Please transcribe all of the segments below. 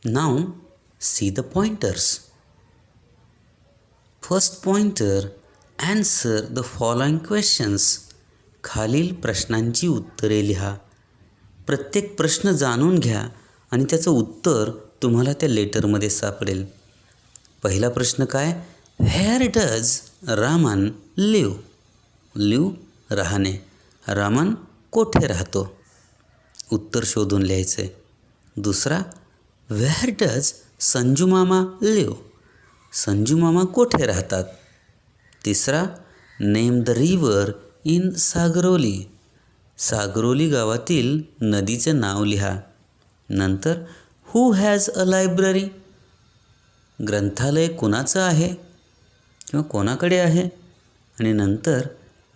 Now see the pointers. First pointer, answer the following questions. खालील प्रश्नांची उत्तरे लिहा. प्रत्येक प्रश्न जाणून घ्या आणि त्याचं उत्तर तुम्हाला त्या लेटरमध्ये सापडेल. पहिला प्रश्न काय? Where does Raman live? Live राहणे. रामन कोठे राहतो? उत्तर शोधून लिहायचं आहे. दुसरा, व्हेअर डज संजू मामा लिव? संजू मामा कोठे राहतात? तिसरा, name the river in Sagroli? Sagroli गावातील नदीचे नाव लिहा. नंतर, हू हॅज अ लायब्ररी? ग्रंथालय कोणाचं आहे किंवा कोणाकडे आहे? आणि नंतर,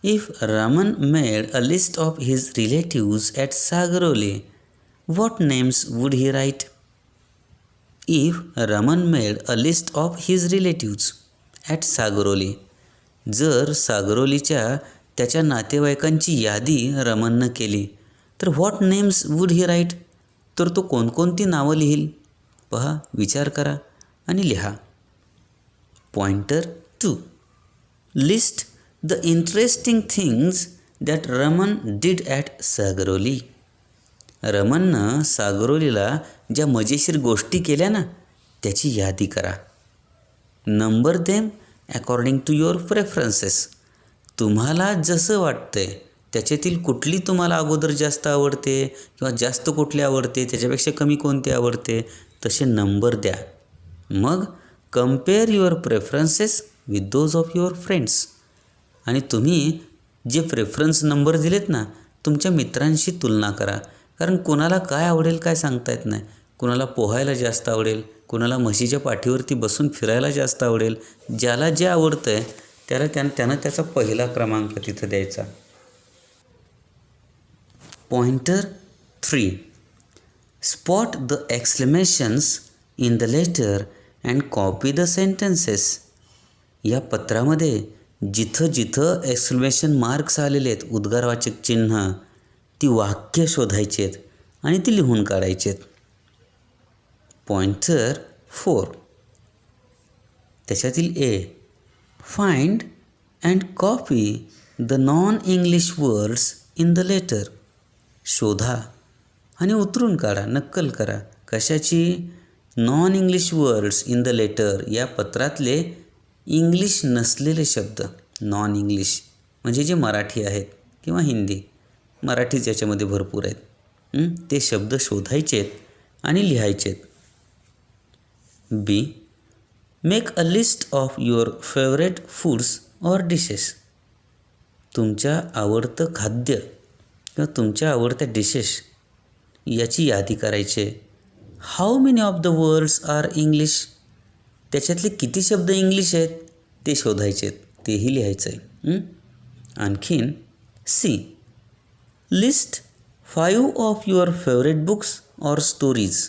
if Raman made a list of his relatives at Sagroli, what names would he write? If Raman made a list of his relatives at Sagroli, जर सागरोलीच्या त्याच्या नातेवाईकांची यादी रमननं केली तर what names would he write? तर तो कोणकोणती नावं लिहील? पहा, विचार करा आणि लिहा. Pointer 2, list the interesting things that Raman did at Sagaroli. रमननं सागरोलीला ज्या मजेशीर गोष्टी केल्या ना, त्याची यादी करा. Number them according to your preferences. तुम्हाला जसं वाटतंय त्याच्यातील कुठली तुम्हाला अगोदर जास्त आवडते किंवा जास्त कुठली आवडते, त्याच्यापेक्षा कमी कोणती आवडते, तसे नंबर द्या. मग compare your preferences with those of your friends. आणि तुम्ही जे प्रेफरन्स नंबर दिलेत ना, तुमच्या मित्रांशी तुलना करा. कारण कोणाला काय आवडेल काय सांगता येत नाही. कोणाला पोहायला जास्त आवडेल, कोणाला म्हशीच्या पाठीवरती बसून फिरायला जास्त आवडेल. ज्याला जे आवडतं आहे त्यानं त्याचा पहिला क्रमांक तिथं द्यायचा. Pointer 3, spot the exclamations in the letter and copy the sentences. या पत्रामध्ये जिथं जिथं एक्सक्लेमेशन मार्क्स आलेले आहेत, उद्गारवाचक चिन्ह, ती वाक्य शोधायची आहेत आणि ती लिहून काढायची आहेत. पॉइंटर 4, त्याच्यातील A, find and copy the non English words in the letter. शोधा आणि उतरून काढा, नक्कल करा. कशाची? Non English words in the letter. या पत्रातले इंग्लिश नसलेले शब्द. नॉन इंग्लिश म्हणजे जे मराठी आहेत किंवा हिंदी, मराठीच याच्यामध्ये भरपूर आहेत. ते शब्द शोधायचे आहेत आणि लिहायचे आहेत. B, make a list of your favourite foods or dishes. तुमच्या आवडतं खाद्य किंवा तुमच्या आवडत्या डिशेस याची यादी करायची. How many of the words are English? त्याच्यातले किती शब्द इंग्लिश आहेत ते शोधायचे आहेत, तेही लिहायचं आहे. आणखीन C, list 5 of your favourite books or stories.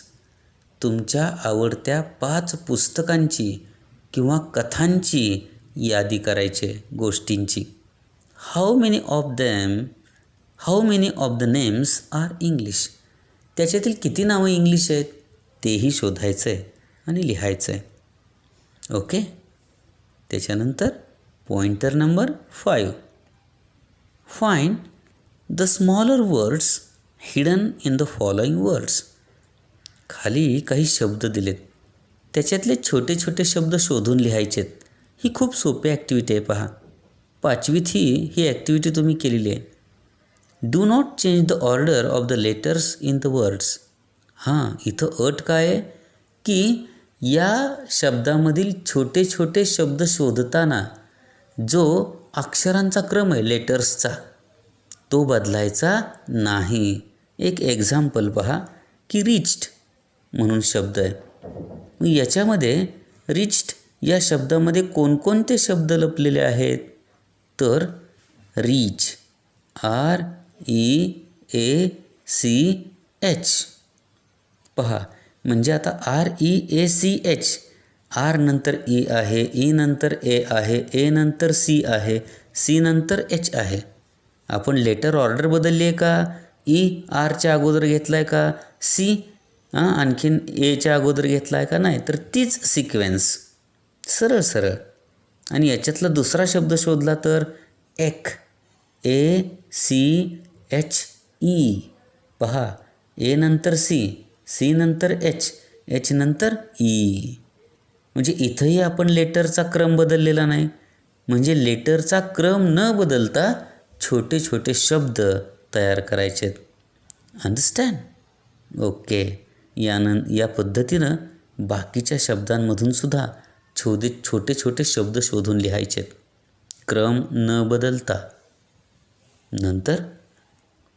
तुमच्या आवडत्या 5 पुस्तकांची किंवा कथांची यादी करायची, गोष्टींची. How many of the names are English? त्याच्यातील किती नावं इंग्लिश आहेत तेही शोधायचं आहे आणि लिहायचं आहे. ओके. त्याच्यानंतर pointer number 5, find the smaller words hidden in the following words. खाली काही शब्द दिलेत, त्याच्यातले छोटे छोटे शब्द शोधून लिहायचेत. ही खूप सोपी ॲक्टिव्हिटी आहे. पहा, 5वीत ही ॲक्टिव्हिटी तुम्ही केलेली आहे. Do not change the order of the letters in the words. इथं अट काय आहे की या शब्दामधील छोटे छोटे शब्द शोधताना जो अक्षरांचा क्रम आहे लेटर्सचा, तो बदलायचा नाही. एक एक्झाम्पल पहा की रिच्ड म्हणून शब्द आहे. मग याच्यामध्ये रिच्ड या शब्दामध्ये कोणकोणते शब्द लपलेले आहेत? तर रीच, REACH. पहा, म्हणजे आता REACH, आर नंतर ई आहे, ई नंतर ए आहे, ए नंतर सी आहे, सी नंतर एच आहे. आपण लेटर ऑर्डर बदलली आहे का? ई आरच्या अगोदर घेतला आहे का? सी आणखीन एच्या अगोदर घेतला आहे का नाही, तर तीच सिक्वेन्स सरळ सरळ. आणि याच्यातला दुसरा शब्द शोधला तर एक, ACHE. पहा, ए नंतर सी नंतर एच नंतर ई. म्हणजे इथंही आपण लेटरचा क्रम बदललेला नाही. म्हणजे लेटरचा क्रम न बदलता छोटे छोटे शब्द तयार करायचे. अंडरस्टँड? ओके. या पद्धतीनं बाकीच्या शब्दांमधून सुद्धा छोटे छोटे शब्द शोधून लिहायचे, क्रम न बदलता. नंतर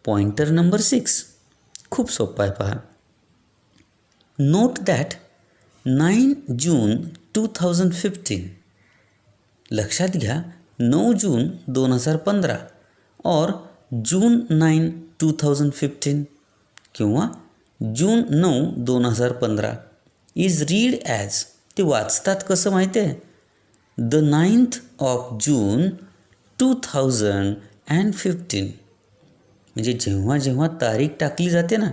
पॉइंटर नंबर 6 खूप सोपा आहे. पहा, नोट दॅट 9 जून 2015. लक्षात घ्या, 9 जून 2015 और जून 9 2015 किंवा जून 9 2015 इज रीड ॲज. ते वाचतात कसं माहिती आहे? The 9th of June 2015. म्हणजे जेव्हा जेव्हा तारीख टाकली जाते ना,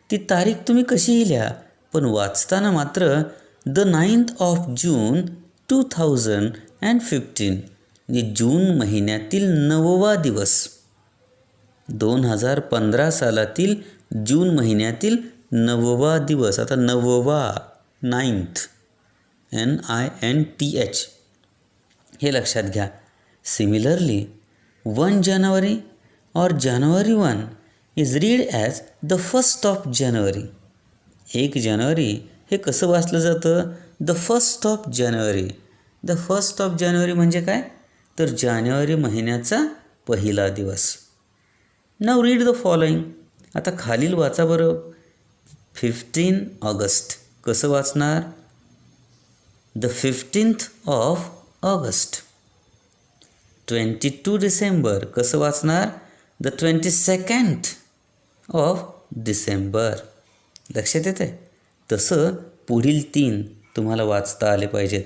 ती तारीख तुम्ही कशीही लिहा, पण वाचताना मात्र द 9th of June 2015. म्हणजे जून महिन्यातील 9वा दिवस. 2015 सालातील जून महिन्यातील 9वा दिवस. आता 9वा, 9th, NINTH हे लक्षात घ्या. सिमिलरली 1 जानेवारी और January 1 is read as the 1st of January. 1 जानेवारी हे कसं वाचलं जातं? The 1st of January. The 1st of January म्हणजे काय? तर जानेवारी महिन्याचा पहिला दिवस. Now read the following. आता खालील वाचा बरं. 15 ऑगस्ट कसं वाचणार? The 15th of August. 22 December कसं वाचणार? The 22nd of December. लक्षात येते? तसं पुढील 3 तुम्हाला वाचता आले पाहिजेत.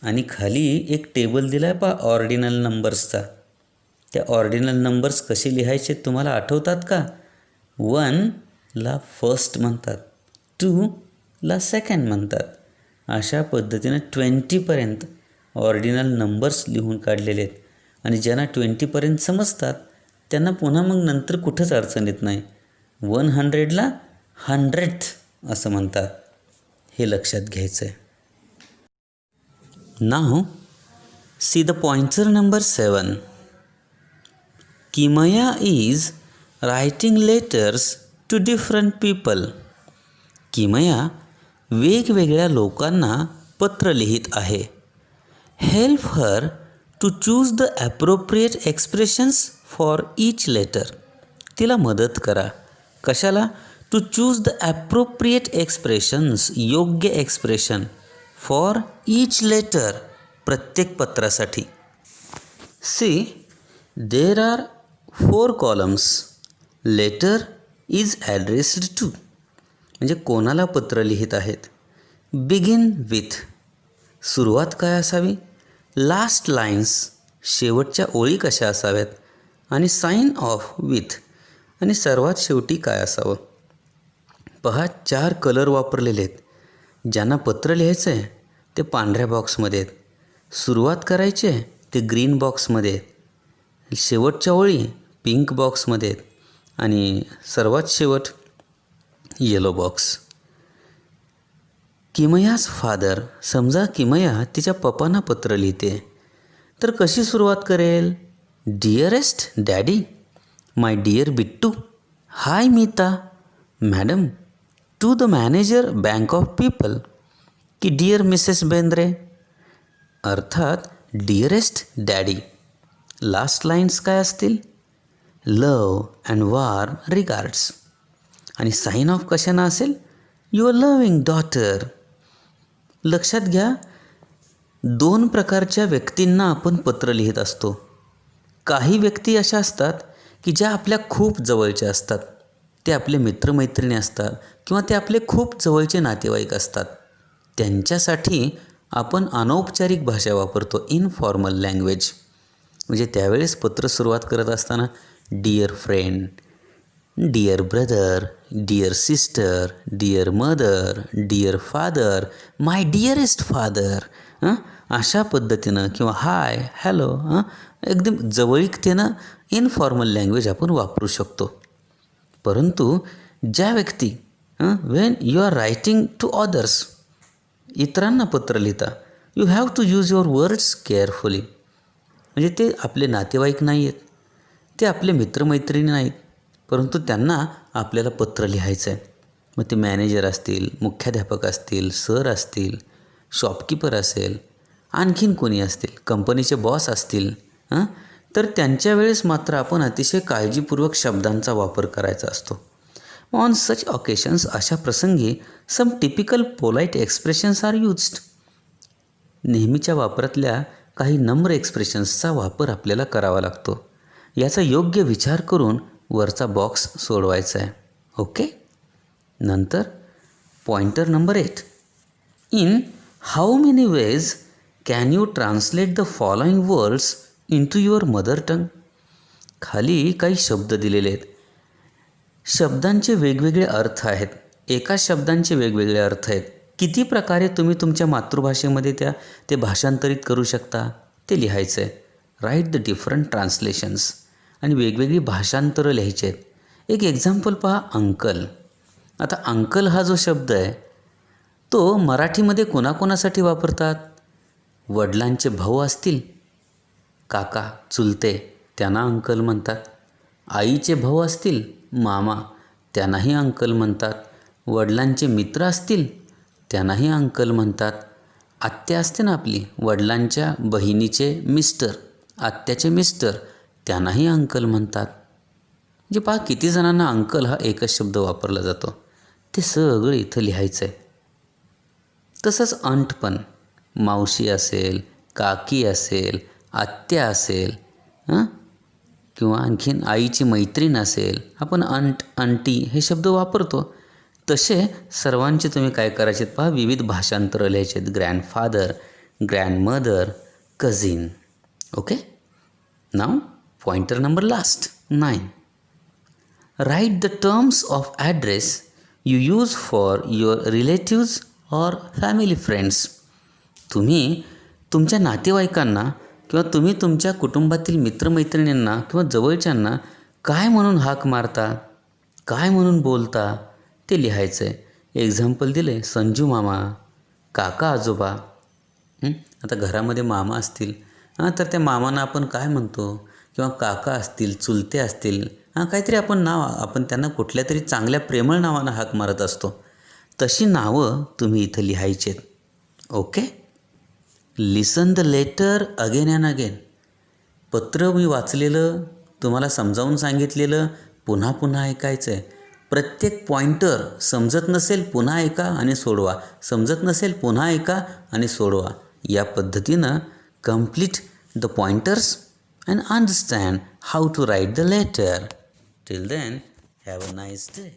आणि खाली एक टेबल दिला आहे पहा ऑर्डिनल नंबर्सचा. त्या ऑर्डिनल नंबर्स कसे लिहायचे तुम्हाला आठवतात का? 1ला फर्स्ट म्हणतात, 2ला सेकंड म्हणतात. अशा पद्धतीनं 20पर्यंत ऑर्डिनल नंबर्स लिहून काढलेले आहेत. आणि ज्यांना 20पर्यंत समजतात त्यांना पुन्हा मग नंतर कुठंच अडचण येत नाही. 100ला 100th असं म्हणतात. हे लक्षात घ्यायचं आहे. Now see the pointer number 7. Kimaya is writing letters to different people. Kimaya वेगवेगळ्या लोकांना पत्र लिहित आहे. Help her to choose the appropriate expressions for each letter. तिला मदत करा. कशाला? To choose the appropriate expressions, योग्य एक्सप्रेशन, फॉर ईच लेटर, प्रत्येक पत्रासाठी. See, there are 4 columns. Letter is addressed to. म्हणजे कोणाला पत्र लिहित आहेत. बिगिन विथ, सुरुवात काय असावी. लास्ट लाईन्स, शेवटच्या ओळी कशा असाव्यात. आणि साइन ऑफ विथ, आणि सर्वात शेवटी काय असावं. पहा, 4 कलर वापरलेले आहेत. ज्यांना पत्र लिहायचं आहे ते पांढऱ्या बॉक्समध्ये आहेत. सुरुवात करायची आहे ते ग्रीन बॉक्समध्ये आहेत. शेवटच्या ओळी पिंक बॉक्समध्ये आहेत. आणि सर्वात शेवट येलो बॉक्स. किमयाज फादर. समजा किमया तिच्या पप्पांना पत्र लिहिते, तर कशी सुरुवात करेल. Dearest daddy, my dear Bittu, hi Meeta madam, to the manager bank of people, की डिअर मिसेस बेंद्रे. अर्थात डिअरेस्ट डॅडी. लास्ट लाईन्स काय असतील. Love and warm regards. आणि साइन ऑफ कशानं असेल. Your loving daughter. लक्षात घ्या, 2 प्रकारच्या व्यक्तींना आपण पत्र लिहित असतो. काही व्यक्ती अशा असतात की ज्या आपल्या खूप जवळच्या असतात. ते आपले मित्रमैत्रिणी असतात किंवा ते आपले खूप जवळचे नातेवाईक असतात. त्यांच्यासाठी आपण अनौपचारिक भाषा वापरतो, इनफॉर्मल लँग्वेज. म्हणजे त्यावेळेस पत्र सुरुवात करत असताना dear friend, dear brother, dear sister, dear mother, dear father, my dearest father. अशा पद्धतीनं किंवा हाय, हॅलो, एकदम जवळीकतेनं इनफॉर्मल लँग्वेज आपण वापरू शकतो. परंतु ज्या व्यक्ती when you are writing to others, इतरांना पत्र लिहिता, you have to use your words carefully. म्हणजे ते आपले नातेवाईक नाही आहेत, ते आपले मित्रमैत्रिणी नाहीत, परंतु त्यांना आपल्याला पत्र लिहायचं आहे. मग ते मॅनेजर असतील, मुख्याध्यापक असतील, सर असतील, शॉपकीपर असेल, आणखीन कोणी असतील, कंपनीचे बॉस असतील, तर त्यांच्या वेळेस मात्र आपण अतिशय काळजीपूर्वक शब्दांचा वापर करायचा असतो. ऑन सच ऑकेशन्स, अशा प्रसंगी some typical polite expressions are used. नेहमीच्या वापरातल्या काही नम्र एक्सप्रेशन्सचा वापर आपल्याला करावा लागतो. याचा योग्य विचार करून वरचा बॉक्स सोडवायचा आहे. ओके. नंतर pointer number 8. In how many ways can you translate the following words into your mother tongue. खाली काही शब्द दिलेले आहेत. शब्दांचे वेगवेगळे अर्थ आहेत. एकाच शब्दांचे वेगवेगळे अर्थ आहेत. किती प्रकारे तुम्ही तुमच्या मातृभाषेमध्ये ते भाषांतरित करू शकता ते लिहायचं आहे. Write the different translations. आणि वेगवेगळी भाषांतरं लिहायची आहेत. एक एक्झाम्पल पहा, अंकल. आता अंकल हा जो शब्द आहे तो मराठीमध्ये कोणाकोणासाठी वापरतात? वडिलांचे भाऊ असतील, काका, चुलते, त्यांना अंकल म्हणतात. आईचे भाऊ असतील, मामा, त्यांनाही अंकल म्हणतात. वडिलांचे मित्र असतील, त्यांनाही अंकल म्हणतात. आत्या असते ना आपली, वडिलांच्या बहिणीचे मिस्टर, आत्याचे मिस्टर, त्यांनाही अंकल म्हणतात. म्हणजे पहा किती जणांना अंकल हा एकच शब्द वापरला जातो. ते सगळं इथं लिहायचं आहे. तसंच अंट पण, मावशी असेल, काकी असेल, आत्या असेल, किंवा आणखीन आईची मैत्रीण असेल, आपण अंट, अंटी हे शब्द वापरतो. तसे सर्वांचे तुम्ही काय करायचे पहा, विविध भाषांतरं लिहायचे आहेत. Grandfather, grandmother, cousin. Okay. Now pointer number last 9. Write the terms of address you use for your relatives or family friends. तुम्ही तुमच्या नातेवाईकांना किंवा तुम्ही तुमच्या कुटुंबातील मित्रमैत्रिणींना किंवा जवळच्यांना काय म्हणून हाक मारता, काय म्हणून बोलता ते लिहायचं आहे. एक्झाम्पल दिले, संजू मामा, काका आजोबा. आता घरामध्ये मामा असतील तर त्या मामांना आपण काय म्हणतो, किंवा काका असतील, चुलते असतील, काहीतरी आपण त्यांना कुठल्या तरी चांगल्या प्रेमळ नावानं हाक मारत असतो. तशी नावं तुम्ही इथं लिहायची आहेत. Okay. Listen the letter again and again. पत्र मी वाचलेलं, तुम्हाला समजावून सांगितलेलं पुन्हा पुन्हा ऐकायचं आहे. प्रत्येक पॉइंटर समजत नसेल पुन्हा ऐका आणि सोडवा, समजत नसेल पुन्हा ऐका आणि सोडवा. या पद्धतीनं complete the pointers and understand how to write the letter. Till then, have a nice day.